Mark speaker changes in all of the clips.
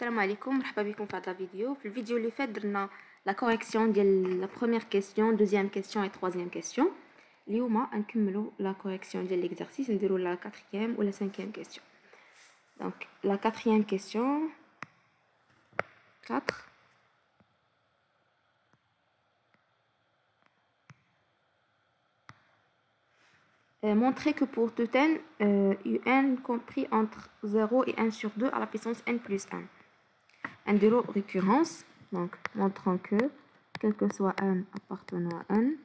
Speaker 1: السلام عليكم مرحبا بكم في هذا الفيديو. في الفيديو اللي فات درنا لا كوريكسيون ديال لا بروميير كيسيون دوزيام كيسيون اي تروازيام كيسيون. اليوم نكملوا لا كوريكسيون ديال ليكزارسيس نديروا لا كاتريام ولا سانكيام كيسيون. دونك لا كاتريام كيسيون 4. Montrer que pour tout n, un compris entre 0 et 1 sur 2 à la puissance n plus 1. Un de récurrence, donc montrant que, quel que soit n appartenant à n,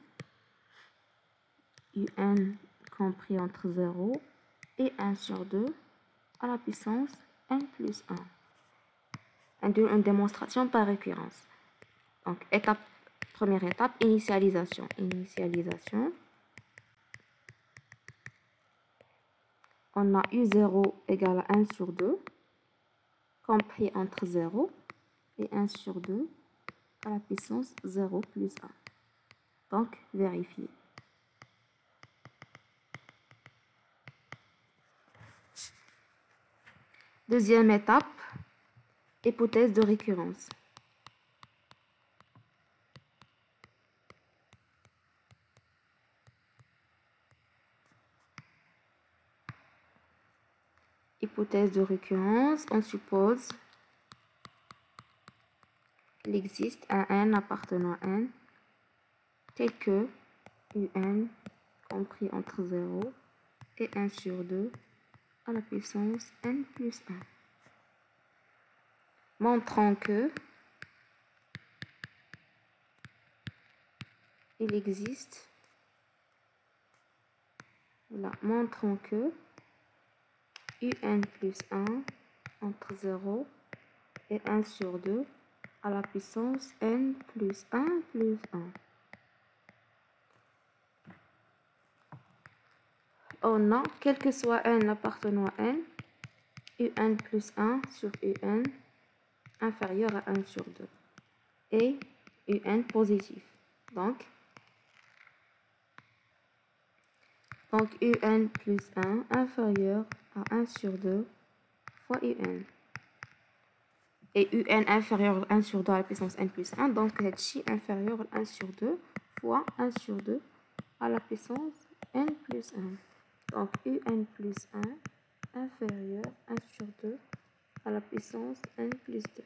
Speaker 1: un compris entre 0 et 1 sur 2 à la puissance n plus 1. Une démonstration par récurrence. Donc, première étape, initialisation. Initialisation. On a U0 égale à 1 sur 2, compris entre 0 et 1 sur 2 à la puissance 0 plus 1. Donc, vérifier. Deuxième étape, hypothèse de récurrence. Hypothèse de récurrence, on suppose qu'il existe un n appartenant à n tel que un compris entre 0 et 1 sur 2 à la puissance n plus 1. Montrant que il existe, voilà, montrant que un plus 1 entre 0 et 1 sur 2 à la puissance n plus 1 plus 1. On a, quel que soit n appartenant à n, un plus 1 sur un inférieur à 1 sur 2 et un positif. Donc un plus 1 inférieur à 1 sur 2 fois un. Et un inférieur à 1 sur 2 à la puissance n plus 1, donc h inférieur à 1 sur 2 fois 1 sur 2 à la puissance n plus 1. Donc un plus 1 inférieur à 1 sur 2 à la puissance n plus 2.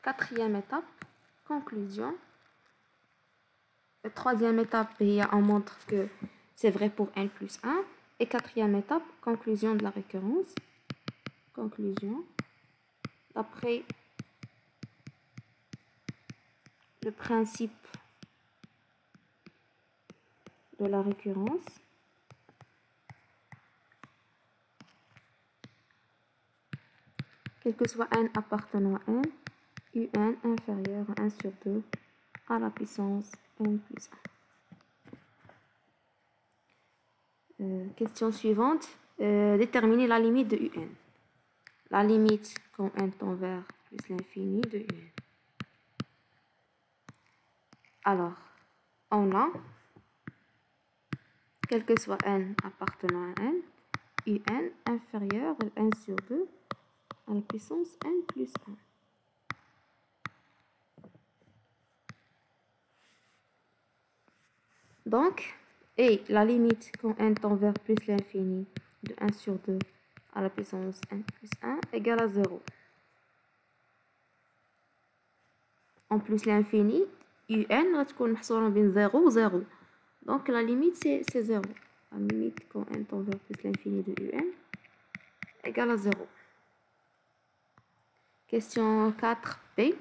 Speaker 1: Quatrième étape, conclusion. La troisième étape, on montre que c'est vrai pour n plus 1. Et quatrième étape, conclusion de la récurrence. Conclusion. D'après le principe de la récurrence, quel que soit n appartenant à n, un inférieur à 1 sur 2 à la puissance n plus 1. Question suivante. Déterminer la limite de un. La limite quand n tend vers plus l'infini de un. Alors, on a, quel que soit n appartenant à n, un inférieur à 1 sur 2 à la puissance n plus 1. Donc, et la limite quand n tend vers plus l'infini de 1 sur 2 à la puissance n plus 1 égale à 0. En plus l'infini, un va تكون محصورة بين 0 و 0. Donc la limite c'est 0. La limite quand n tend vers plus l'infini de un égale à 0. Question 4b.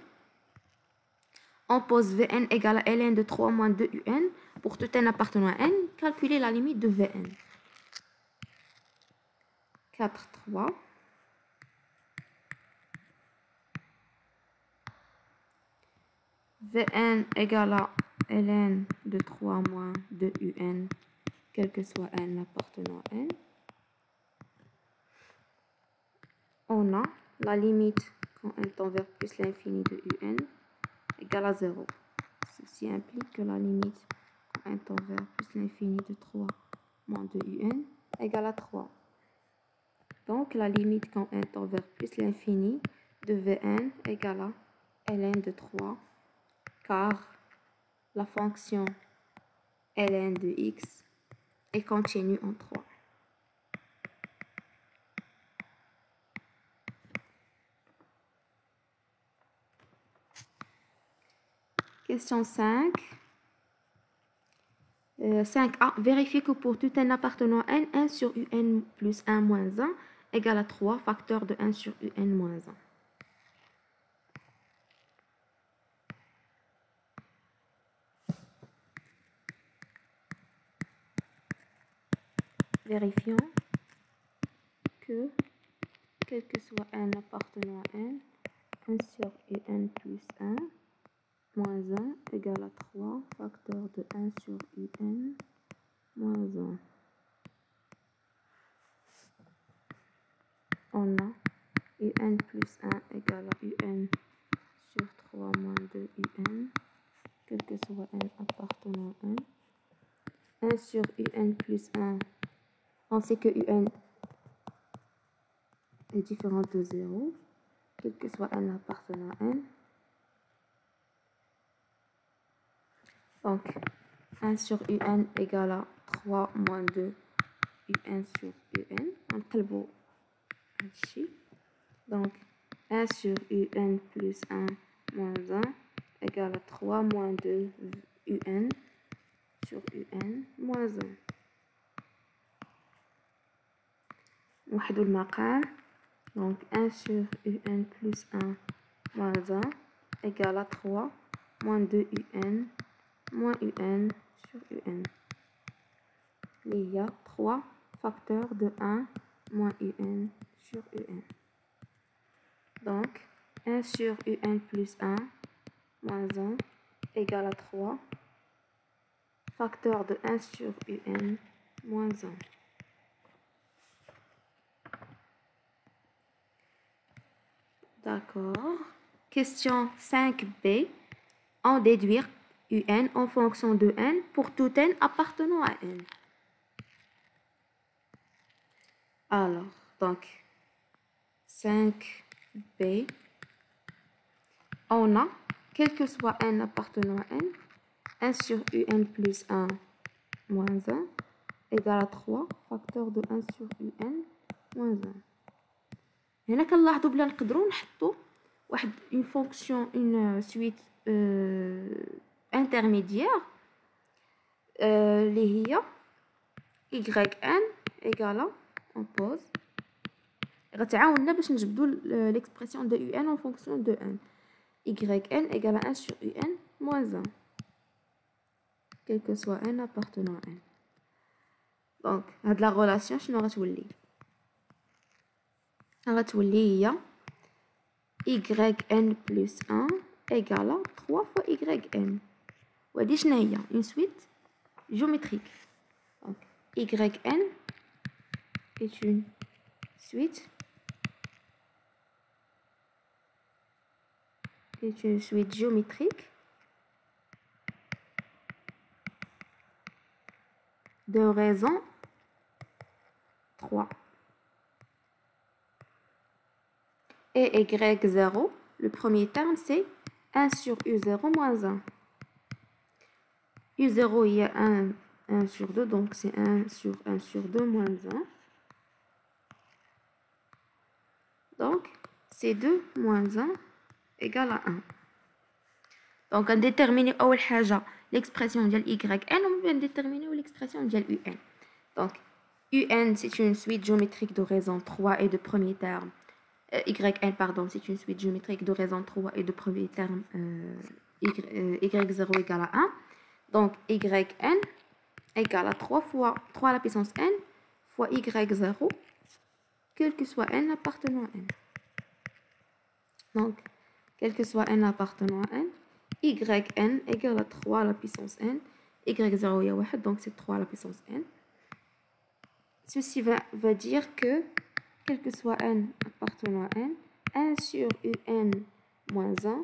Speaker 1: On pose Vn égale à ln de 3 moins 2 un pour tout n appartenant à n. Calculer la limite de Vn. 4, 3. Vn égale à ln de 3 moins 2 un, quel que soit n appartenant à n. On a la limite quand n tend vers plus l'infini de un égale à 0. Ceci implique que la limite quand n tend vers plus l'infini de 3 moins 2 un égale à 3. Donc, la limite quand n tend vers plus l'infini de Vn égale à ln de 3, car la fonction ln de x est continue en 3. Question 5. 5a. Vérifiez que pour tout n appartenant à n, 1 sur un plus 1 moins 1 égale à 3 facteur de 1 sur un moins 1. Vérifions que, quel que soit n appartenant à n, 1 sur un plus 1 moins 1 égale à 3 facteur de 1 sur un moins 1. On a un plus 1 égale à un sur 3 moins 2 un, quel que soit n appartenant à n. 1 sur un plus 1, on sait que un est différent de 0, quel que soit n appartenant à n. Donc, 1 sur un égale à 3 moins 2 un sur un. On calme ici. Donc, 1 sur un plus 1 moins 1 égale à 3 moins 2 un sur un moins 1. نوحدوا المقام. Donc, 1 sur un plus 1 moins 1 égale à 3 moins 2 un moins un sur un. Il y a 3 facteurs de 1 moins un sur un. Donc, 1 sur un plus 1 moins 1 égale à 3 facteur de 1 sur un moins 1. D'accord. Question 5b. En déduire un en fonction de n pour tout n appartenant à n. Alors, donc, 5b. On a, quel que soit n appartenant à n, 1 sur un plus 1 moins 1 égale à 3 facteur de 1 sur un moins 1. هنا كنلاحظوا بلا نقدروا نحطوا واحد une fonction, une suite intermédiaire اللي هي yn égale on pose غتعاوننا باش نجبدوا l'expression de un en fonction de n. yn égale à 1 sur un moins 1 quel que soit n appartenant à n. Donc هاد la relation شنو غتولي؟ غتولي هي yn plus 1 égale à 3 fois yn. وهادي شنو هي؟ une suite géométrique. Donc yn est une suite géométrique de raison 3. Et y0, le premier terme, c'est 1 sur u0 moins 1. u0, il y a 1 sur 2, donc c'est 1 sur 2 moins 1. Donc, c'est 2 moins 1 égale à 1. Donc, on détermine l'expression de yn, on va déterminer l'expression de un. Donc, un, c'est une suite géométrique de raison 3 et de premier terme. Yn, pardon, c'est une suite géométrique de raison 3 et de premier terme y0 égale à 1. Donc, yn égale à 3 fois 3 à la puissance n fois y0, quel que soit n appartenant à n. Donc, quel que soit n appartenant à n, yn égale à 3 à la puissance n, y0 est 1, donc c'est 3 à la puissance n. Ceci va dire que quel que soit n appartenant à n, 1 sur un moins 1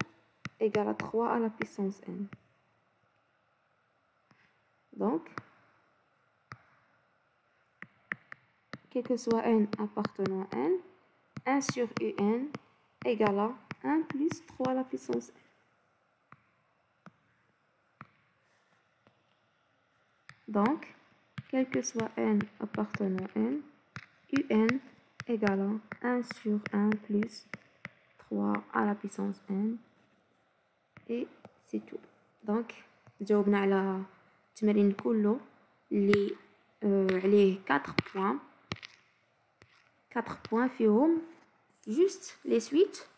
Speaker 1: égale à 3 à la puissance n. Donc, quel que soit n appartenant à n, 1 sur un égale à 1 plus 3 à la puissance n. Donc, quel que soit n appartenant à n, un égale à 1 sur 1 plus 3 à la puissance n. Et c'est tout. Donc, جاوبنا على التمارين كله اللي عليه 4 points. 4 points فيهم juste les suites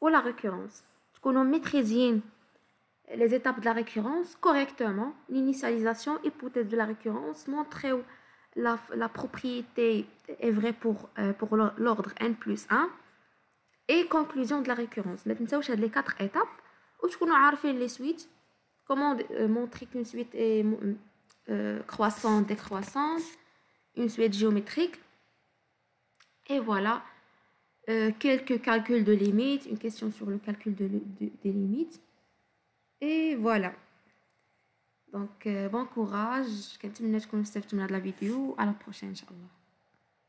Speaker 1: ou la récurrence. تكونوا maîtrisين les étapes de la récurrence correctement. L'initialisation, hypothèse de la récurrence, montrer la propriété est vraie pour l'ordre n plus 1 et conclusion de la récurrence. ما تنساوش هاد les 4 étapes وتكونوا عارفين les suites. Comment montrer qu'une suite est croissante, décroissante, une suite géométrique. Et voilà, quelques calculs de limites, une question sur le calcul des limites. Et voilà. Donc, bon courage. كنتمنى تكونوا استفدتوا من هذه الفيديو. À la prochaine, Inch'Allah.